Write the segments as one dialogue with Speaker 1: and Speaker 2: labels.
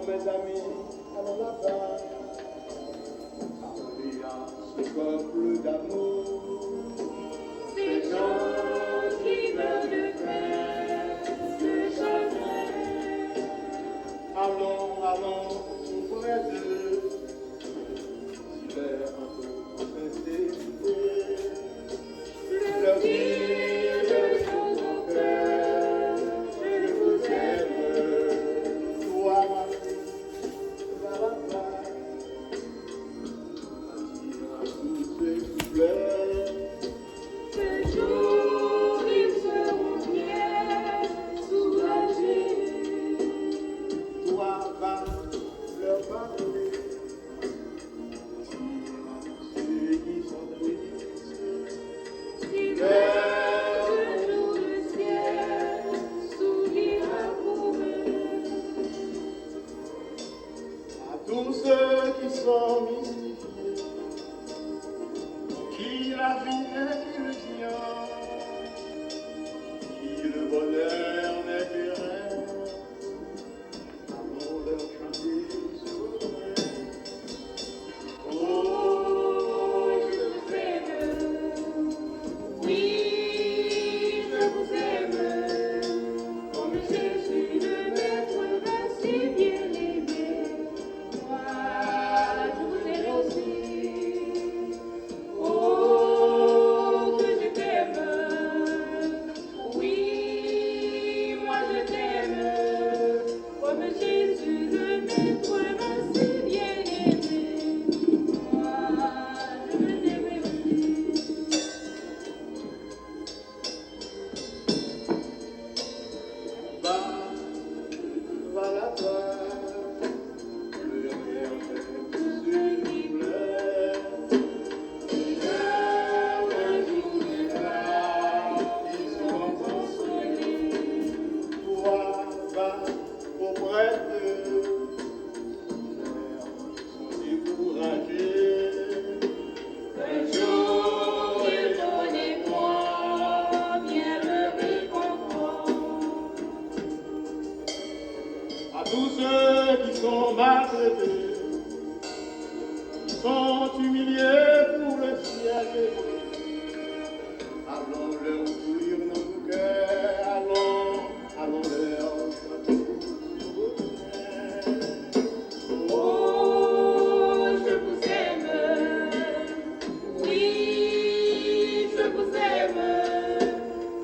Speaker 1: mes amis, allons là-bas. Parler à ce peuple d'amour.
Speaker 2: Ces gens qui veulent faire le chagrin.
Speaker 1: Allons, allons, auprès d'eux. L'hiver un peu sincérité.
Speaker 2: Leur dire de choses au cœur. Je vous aime.
Speaker 1: Toi, ma fille, va là-bas. Dire à tous ceux qui pleurent.
Speaker 2: Ce jour, ils seront fiers, soulagés.
Speaker 1: Toi, va leur parler. Dire à ceux qui sont tristes.
Speaker 2: L'hiver, le jour, le ciel s'ouvrira pour eux.
Speaker 1: À tous ceux qui sont mystifiés, qui la vie est illusion, qui le bonheur n'est que rêve, allons leur chanter souverain.
Speaker 2: Oh, je vous aime, oui, je vous aime, comme Jésus le Maître m'a si bien aimé, moi je vous aime aussi. Oh, que je t'aime, oui, moi je t'aime, comme Jésus le Maître m'a si bien aimé, moi je t'aime aussi.
Speaker 1: Va, va là-bas, pleurer avec tous ceux qui pleurent.
Speaker 2: Un jour viendra, ils seront consolés.
Speaker 1: Toi, va auprès d'eux, sont découragés.
Speaker 2: Un jour, ils donnez-moi bien le réconfort.
Speaker 1: À tous ceux qui sont maltraités, qui sont humiliés pour le ciel, allons leur ouvrir nos cœurs, allons leur chanter souverain.
Speaker 2: Oh, je vous aime, oui, je vous aime,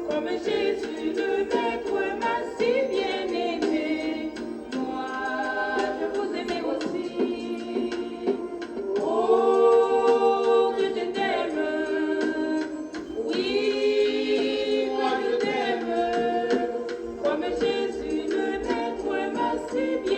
Speaker 2: comme Jésus le Maître m'a si bien aimé, moi je vous aimais aussi. Oh, que je t'aime, oui, moi je t'aime, comme Jésus le Maître m'a si bien